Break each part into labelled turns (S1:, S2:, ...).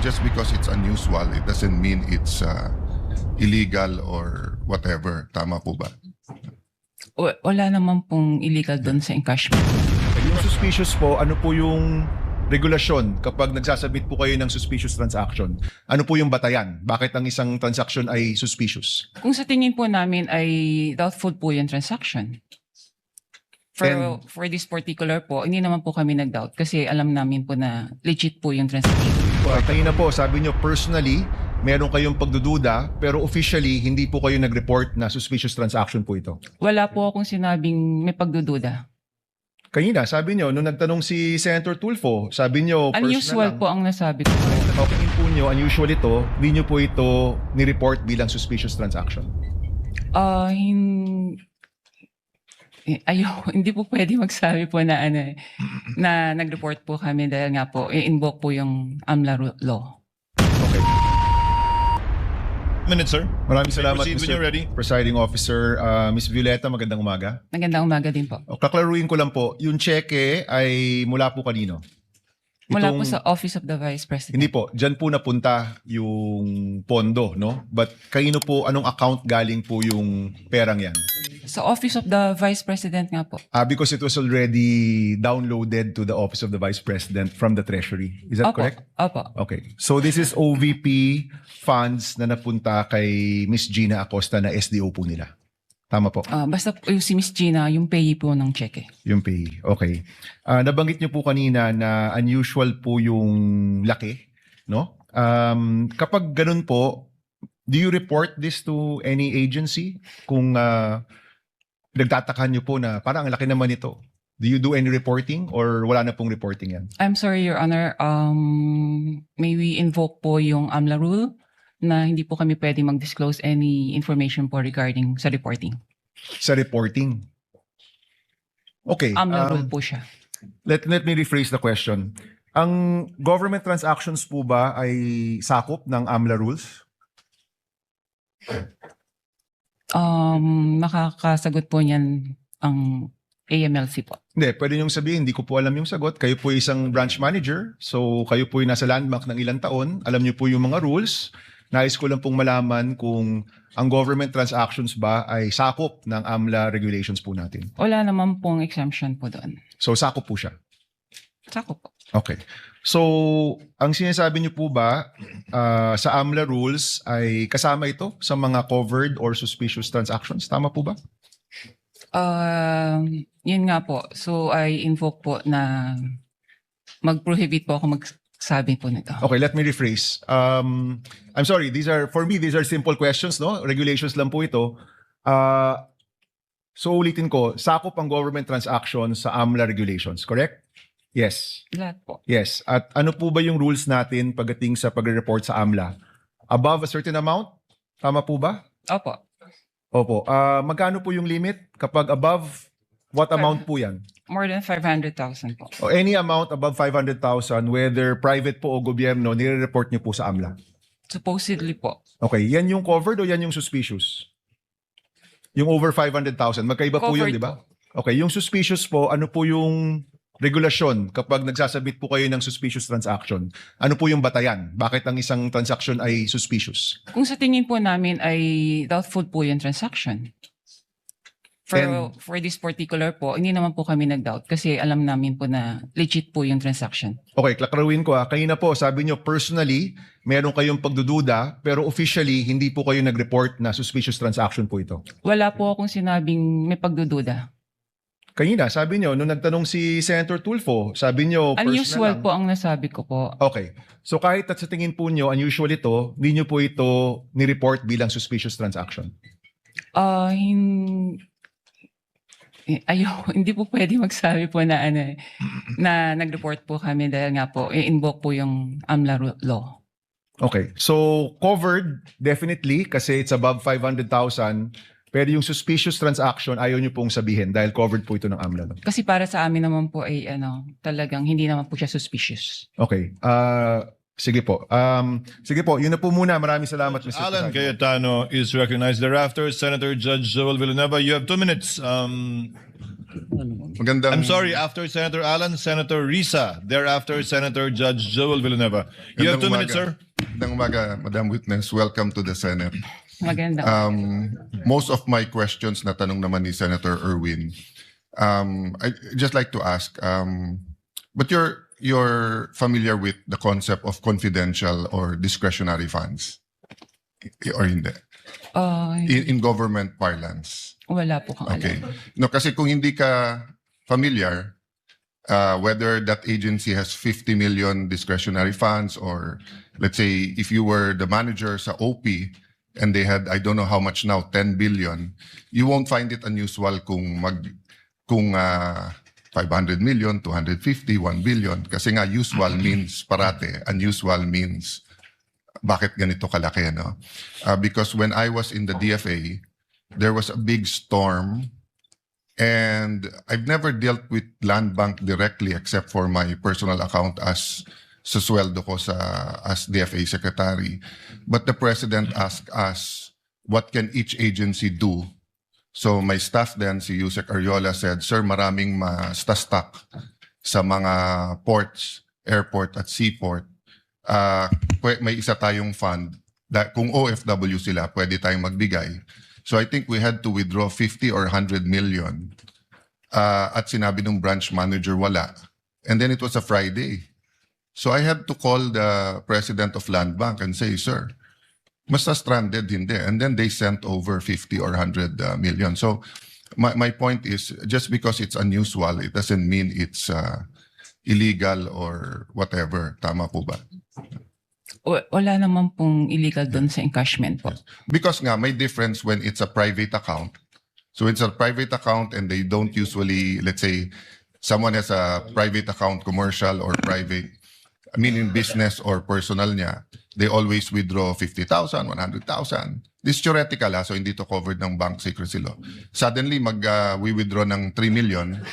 S1: just because it's unusual, it doesn't mean it's illegal or whatever. Tama po ba?
S2: Wala naman pong illegal doon sa encashment.
S3: Yung suspicious po, ano po yung regulasyon kapag nagsasubmit po kayo ng suspicious transaction? Ano po yung batayan? Bakit ang isang transaction ay suspicious?
S2: Kung sa tingin po namin ay doubtful po yung transaction. For this particular po, hindi naman po kami nag-doubt kasi alam namin po na legit po yung transaction.
S3: Kanina po, sabi nyo personally, meron kayong pagdududa pero officially hindi po kayo nag-report na suspicious transaction po ito.
S2: Wala po akong sinabing may pagdududa.
S3: Kanina, sabi nyo, nung nagtanong si Senator Tulfo, sabi nyo
S2: Unusual po ang nasabi ko.
S3: Okay po nyo, unusual ito, hindi nyo po ito ni-report bilang suspicious transaction.
S2: Hindi po pwede magsabi po na na nag-report po kami dahil nga po i-invoke po yung AMLA law.
S3: Okay.
S4: Minute, sir.
S3: Maraming salamat,
S4: Proceed when you're ready.
S3: Presiding Officer. Ms. Violeta, magandang umaga.
S2: Magandang umaga din po.
S3: Kaklaruin ko lang po, yung cheque ay mula po kanino?
S2: Mula po sa Office of the Vice President.
S3: Hindi po, dyan po napunta yung pondo, no? But kanino po, anong account galing po yung perang yan?
S2: Sa Office of the Vice President nga po.
S3: Because it was already downloaded to the Office of the Vice President from the Treasury. Is that correct?
S2: Opo.
S3: Okay. So this is OVP funds na napunta kay Miss Gina Acosta na SDO po nila. Tama po?
S2: Basta yung si Miss Gina, yung payee po ng cheque.
S3: Yung pay. Okay. Nabanggit niyo po kanina na unusual po yung laki, no? Kapag ganun po, do you report this to any agency? Kung nagtataka niyo po na parang ang laki naman ito. Do you do any reporting or wala na pong reporting yan?
S2: I'm sorry, Your Honor. May we invoke po yung AMLA rule na hindi po kami pwede mag-disclose any information po regarding sa reporting.
S3: Sa reporting? Okay.
S2: AMLA rule po siya.
S3: Let me rephrase the question. Ang government transactions po ba ay sakop ng AMLA rules?
S2: Makakasagot po niyan ang AMLC po.
S3: Hindi, pwede niyong sabihin, hindi ko po alam yung sagot. Kayo po isang branch manager, so kayo po yung nasa landmark ng ilang taon. Alam niyo po yung mga rules. Nais ko lang pong malaman kung ang government transactions ba ay sakop ng AMLA regulations po natin.
S2: Wala naman pong exemption po doon.
S3: So sakop po siya.
S2: Sakop po.
S3: Okay. So, ang sinasabi niyo po ba sa AMLA rules ay kasama ito sa mga covered or suspicious transactions? Tama po ba?
S2: Yun nga po. So, I invoke po na mag-prohibit po ako magsabi po nito.
S3: Okay, let me rephrase. I'm sorry, for me, these are simple questions, no? Regulations lang po ito. So, ulitin ko, sakop ang government transactions sa AMLA regulations, correct? Yes.
S2: Lahat po.
S3: Yes. At ano po ba yung rules natin pagdating sa pagre-report sa AMLA? Above a certain amount? Tama po ba?
S2: Opo.
S3: Opo. Magkano po yung limit? Kapag above, what amount po yan?
S2: More than 500,000 po.
S3: O any amount above 500,000, whether private po o gobyerno, nire-report niyo po sa AMLA?
S2: Supposedly po.
S3: Okay. Yan yung covered o yan yung suspicious? Yung over 500,000. Magkaiba po yun,
S2: Covered
S3: di ba? Okay. Yung suspicious po, ano po yung regulasyon kapag nagsasubmit po kayo ng suspicious transaction? Ano po yung batayan? Bakit ang isang transaction ay suspicious?
S2: Kung sa tingin po namin ay doubtful po yung transaction. For this particular po, hindi naman po kami nag-doubt kasi alam namin po na legit po yung transaction.
S3: Okay, klaklaruin ko kanina po, sabi nyo personally, meron kayong pagdududa, pero officially, hindi po kayo nag-report na suspicious transaction po ito.
S2: Wala po akong sinabing may pagdududa.
S3: Kanina, sabi nyo, nung nagtanong si Senator Tulfo, sabi nyo
S2: Unusual
S3: personal lang.
S2: po ang nasabi ko po.
S3: Okay. So kahit at sa tingin po nyo, unusual ito, hindi nyo po ito ni-report bilang suspicious transaction.
S2: Hindi po pwede magsabi po na na nag-report po kami dahil nga po i-invoke po yung AMLA law.
S3: Okay. So covered, definitely, kasi it's above 500,000. Pero yung suspicious transaction, ayaw nyo pong sabihin dahil covered po ito ng AMLA. No?
S2: Kasi para sa amin naman po ay talagang hindi naman po siya suspicious.
S3: Okay. Sige po. Sige po, yun na po muna. Maraming salamat, Mr.
S4: Alan
S3: President.
S4: Cayetano is recognized thereafter. Senator Judge Joel Villanueva, you have 2 minutes.
S1: Magandang
S4: I'm sorry, after Senator Alan, Senator Risa. Thereafter, Senator Judge Joel Villanueva. You have 2 minutes, sir.
S1: Magandang umaga, Madam Witness. Welcome to the Senate.
S2: Maganda.
S1: Most of my questions na tanong naman ni Senator Erwin. I just like to ask, but you're familiar with the concept of confidential or discretionary funds? Or hindi? In government parlance.
S2: Wala po kang
S1: Okay.
S2: alam.
S1: No, kasi kung hindi ka familiar, whether that agency has 50 million discretionary funds or let's say if you were the manager sa OP and they had, I don't know how much now, 10 billion, you won't find it unusual kung 500 million, 250, 1 billion. Kasi nga usual means parate, unusual means bakit ganito kalaki, no? Because when I was in the DFA, there was a big storm and I've never dealt with Land Bank directly except for my personal account as sa sweldo ko as DFA secretary. But the president asked us, what can each agency do? So my staff then, si Yusek Ariola said, Sir, maraming ma-stuck sa mga ports, airport at seaport. May isa tayong fund kung OFW sila, pwede tayong magbigay. So I think we had to withdraw 50 or 100 million. At sinabi ng branch manager, wala. And then it was a Friday. So I had to call the president of Land Bank and say, sir, basta stranded, hindi. And then they sent over 50 or 100 million. So my point is, just because it's unusual, it doesn't mean it's illegal or whatever. Tama po ba?
S2: Wala naman pong illegal doon sa encashment po.
S1: Because nga, may difference when it's a private account. So it's a private account and they don't usually, let's say, someone has a private account, commercial or private, I mean in business or personal niya, they always withdraw 50,000, 100,000. This is theoretical, so hindi to covered ng bank secrecy law. Suddenly, we withdraw ng 3 million,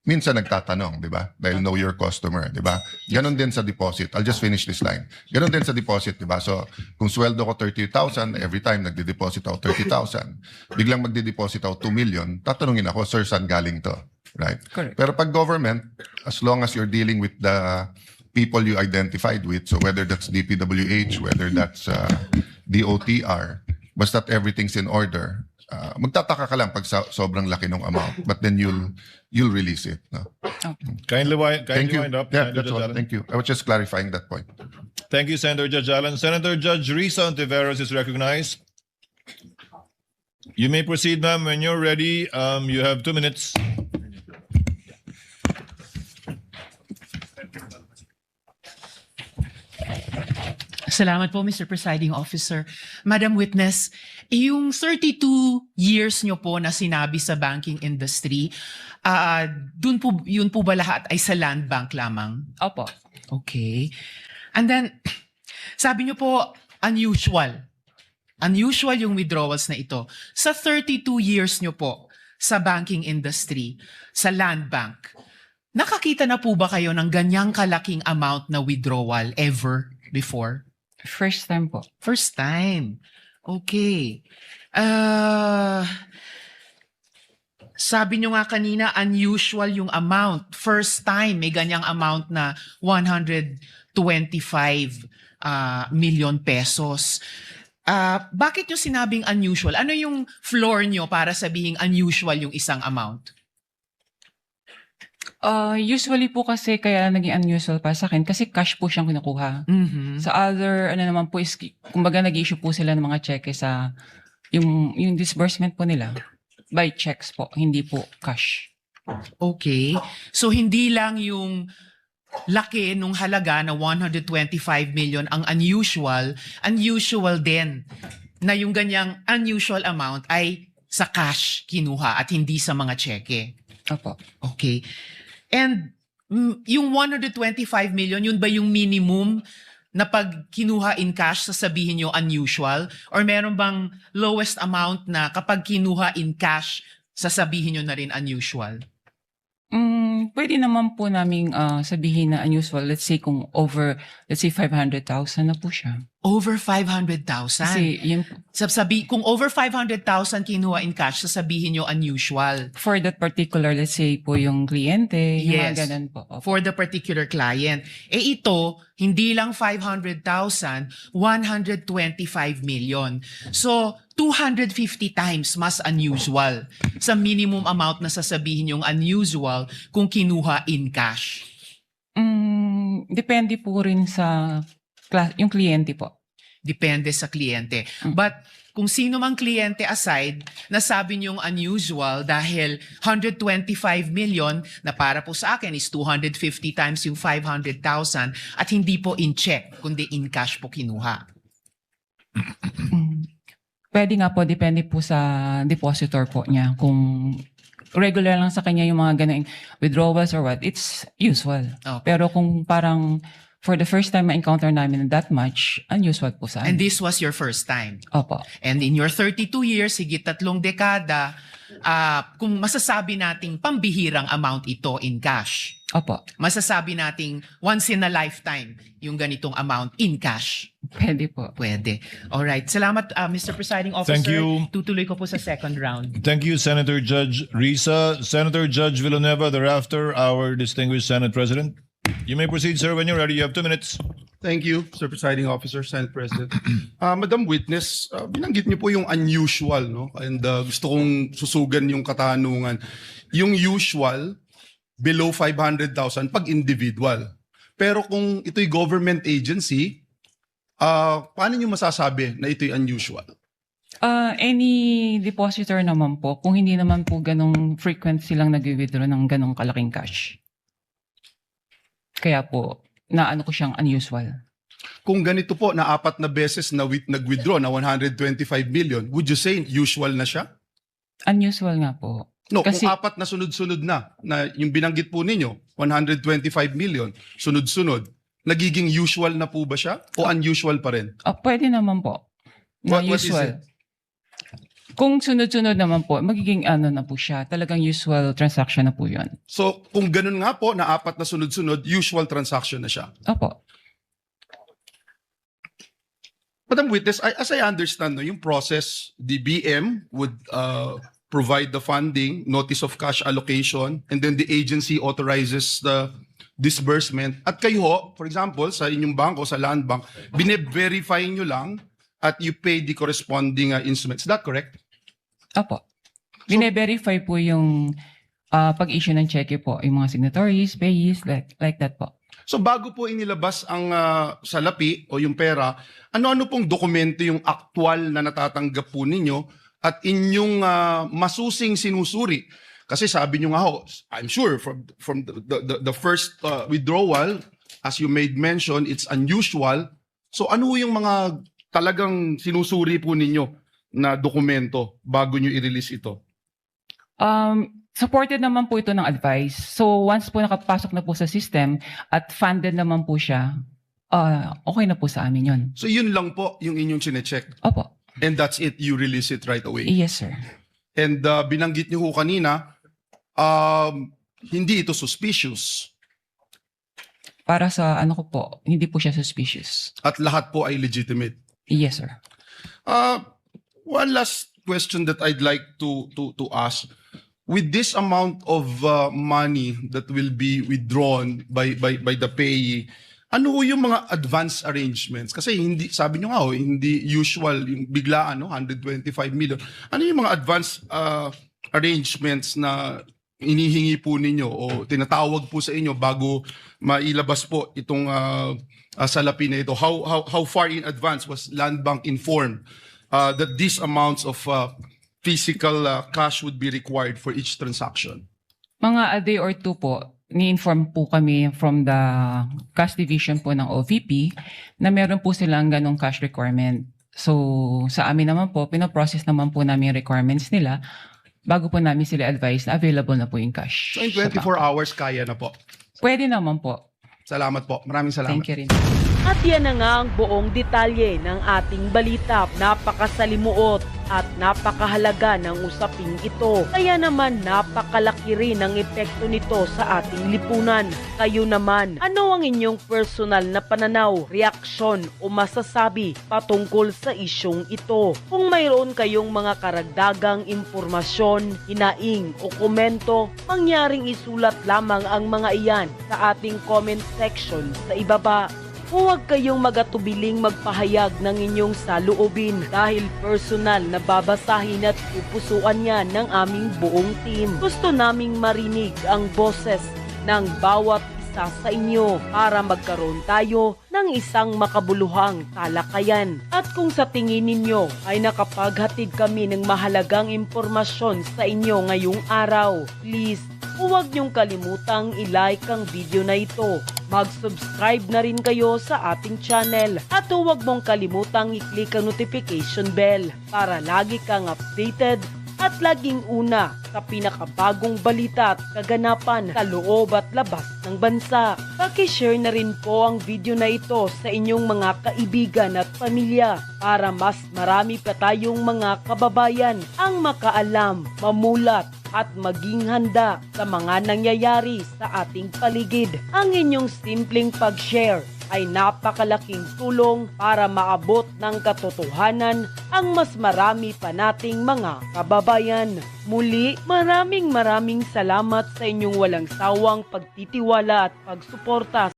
S1: minsan nagtatanong, di ba? Dahil know your customer, di ba? Ganon din sa deposit. I'll just finish this line. Ganon din sa deposit, di ba? So, kung sweldo ko 30,000, every time nagde-deposit ako 30,000, biglang magde-deposit ako 2 million, tatanungin ako, sir, saan galing to? Right?
S2: Correct.
S1: Pero pag government, as long as you're dealing with the people you identified with, so whether that's DPWH, whether that's DOTR, basta't everything's in order, magtataka ka lang pag sobrang laki ng amount, but then you'll release it. No?
S4: Kindly
S1: Thank you.
S4: wind up.
S1: Yeah,
S4: Senator
S1: that's
S4: Judge
S1: all.
S4: Allen.
S1: Thank you. I was just clarifying that point.
S4: Thank you, Senator Judge Allen. Senator Judge Risa Ontiveros is recognized. You may proceed, ma'am. When you're ready, you have 2 minutes.
S5: Salamat po, Mr. Presiding Officer. Madam Witness, yung 32 years nyo po na sinabi sa banking industry, yun po ba lahat ay sa Land Bank lamang?
S2: Opo.
S5: Okay. And then, sabi nyo po, unusual. Unusual yung withdrawals na ito. Sa 32 years nyo po sa banking industry, sa Land Bank, nakakita na po ba kayo ng ganyang kalaking amount na withdrawal ever before?
S2: First time po.
S5: First time. Okay. Sabi nyo nga kanina, unusual yung amount. First time, may ganyang amount na 125 million pesos. Bakit nyo sinabing unusual? Ano yung floor nyo para sabihing unusual yung isang amount?
S2: Usually po kasi kaya naging unusual para sa akin kasi cash po siyang kinukuha.
S5: Mhm.
S2: Sa other, ano naman po is, kumbaga nag-issue po sila ng mga cheque sa, yung disbursement po nila. By checks po, hindi po cash.
S5: Okay. So hindi lang yung laki nung halaga na 125 million ang unusual din na yung ganyang unusual amount ay sa cash kinuha at hindi sa mga cheque.
S2: Opo.
S5: Okay. And yung 125 million, yun ba yung minimum na pag kinuha in cash, sasabihin nyo unusual? Or meron bang lowest amount na kapag kinuha in cash, sasabihin nyo na rin unusual?
S2: Pwede naman po naming sabihin na unusual. Let's say kung over, let's say 500,000 na po siya.
S5: Over 500,000.
S2: Kasi yung,
S5: Kung over 500,000 kinuha in cash, sasabihin nyo unusual.
S2: for that particular, let's say po yung kliyente, yung
S5: Yes.
S2: mga ganun po. Opo.
S5: For the particular client. Ito, hindi lang 500,000, 125 million. So, 250 times mas unusual sa minimum amount na sasabihin yung unusual kung kinuha in cash.
S2: Depende po rin sa yung kliyente po.
S5: Depende sa kliyente. But kung sino mang kliyente aside, nasabi niyong unusual dahil 125 million na para po sa akin is 250 times yung 500,000 at hindi po in check, kundi in cash po kinuha.
S2: Pwede nga po, depende po sa depositor po niya. Kung regular lang sa kanya yung mga ganang withdrawals or what, it's usual.
S5: Okay.
S2: Pero kung parang for the first time ma-encounter namin that much, unusual po sa
S5: And
S2: amin.
S5: this was your first time.
S2: Opo.
S5: And in your 32 years, higit 3 dekada, kung masasabi nating pambihirang amount ito in cash,
S2: Opo.
S5: masasabi nating once in a lifetime yung ganitong amount in cash.
S2: Pwede po.
S5: Pwede. Alright. Salamat, Mr. Presiding Officer.
S4: Thank you.
S5: Tutuloy ko po sa second round.
S4: Thank you, Senator Judge Risa. Senator Judge Villanueva, thereafter, our distinguished Senate President. You may proceed, sir, when you're ready. You have 2 minutes.
S6: Thank you, Mr. Presiding Officer, Senate President. Madam Witness, binanggit niyo po yung unusual, no? And gusto kong susugan yung katanungan. Yung usual, below 500,000 pag individual. Pero kung ito'y government agency, paano niyo masasabi na ito'y unusual?
S2: Any depositor naman po, kung hindi naman po ganong frequent silang nag-withdraw ng ganong kalaking cash. Kaya po, naano ko siyang unusual.
S6: Kung ganito po, na 4 na beses na nag-withdraw na 125 million, would you say usual na siya?
S2: Unusual nga po.
S6: No,
S2: Kasi-
S6: kung 4 na sunod-sunod na yung binanggit po ninyo, 125 million, sunod-sunod, nagiging usual na po ba siya? O unusual pa rin?
S2: Pwede naman po. Na
S6: What is
S2: usual.
S6: it?
S2: Kung sunod-sunod naman po, magiging ano na po siya. Talagang usual transaction na po yun.
S6: So, kung ganun nga po, na 4 na sunod-sunod, usual transaction na siya.
S2: Opo.
S6: Madam Witness, as I understand, no, yung process, the BM would provide the funding, notice of cash allocation, and then the agency authorizes the disbursement. At kayo ho, for example, sa inyong bangko, sa land bank, bine-verify nyo lang at you pay the corresponding instruments. Is that correct?
S2: Opo. Bine-verify po yung pag-issue ng cheque po. Yung mga signatories, payees, like that po.
S6: So bago po inilabas ang salapi o yung pera, ano-ano pong dokumento yung aktual na natatanggap po ninyo at inyong masusing sinusuri? Kasi sabi nyo nga ho, I'm sure from the first withdrawal, as you made mention, it's unusual. So ano yung mga talagang sinusuri po ninyo na dokumento bago nyo i-release ito?
S2: Supported naman po ito ng advice. So once po nakapasok na po sa system at funded naman po siya, okay na po sa amin yun.
S6: So yun lang po yung inyong chinecheck.
S2: Opo.
S6: And that's it, you release it right away.
S2: Yes, sir.
S6: And binanggit niyo ho kanina, hindi ito suspicious
S2: Para sa ano ko po, hindi po siya suspicious.
S6: at lahat po ay legitimate.
S2: Yes, sir.
S6: One last question that I'd like to ask. With this amount of money that will be withdrawn by the payee, ano ho yung mga advance arrangements? Kasi hindi, sabi nyo nga ho, hindi usual, yung biglaan, no? 125 million. Ano yung mga advance arrangements na inihingi po ninyo o tinatawag po sa inyo bago mailabas po itong salapi na ito? How far in advance was Land Bank informed that these amounts of physical cash would be required for each transaction?
S2: Mga a day or two po, ni-inform po kami from the cash division po ng OVP na meron po silang ganong cash requirement. So sa amin naman po, pinoprocess naman po namin yung requirements nila bago po namin sila advise na available na po yung cash.
S6: So in
S2: sa
S6: 24
S2: bank.
S6: hours, kaya na po.
S2: Pwede naman po.
S6: Salamat po. Maraming salamat.
S2: Thank you rin.
S7: At yan na nga ang buong detalye ng ating balita. Napakasalimuot at napakahalaga ng usaping ito. Kaya naman napakalaki rin ang epekto nito sa ating lipunan. Kayo naman, ano ang inyong personal na pananaw, reaksyon o masasabi patungkol sa isyong ito? Kung mayroon kayong mga karagdagang impormasyon, hinaing o komento, mangyaring isulat lamang ang mga iyan sa ating comment section sa ibaba. Huwag kayong magatubiling magpahayag ng inyong saloobin dahil personal na babasahin at pupusuan yan ng aming buong team. Gusto naming marinig ang boses ng bawat isa sa inyo para magkaroon tayo ng isang makabuluhang talakayan. At kung sa tingin ninyo ay nakapaghatid kami ng mahalagang impormasyon sa inyo ngayong araw, please, huwag niyong kalimutang i-like ang video na ito. Mag-subscribe na rin kayo sa ating channel at huwag mong kalimutang i-click ang notification bell para lagi kang updated at laging una sa pinakabagong balita at kaganapan sa loob at labas ng bansa. Paki-share na rin po ang video na ito sa inyong mga kaibigan at pamilya para mas marami pa tayong mga kababayan ang makaalam, mamulat at maging handa sa mga nangyayari sa ating paligid. Ang inyong simpleng pag-share ay napakalaking tulong para maabot ng katotohanan ang mas marami pa nating mga kababayan. Muli, maraming salamat sa inyong walang sawang pagtitiwala at pagsuporta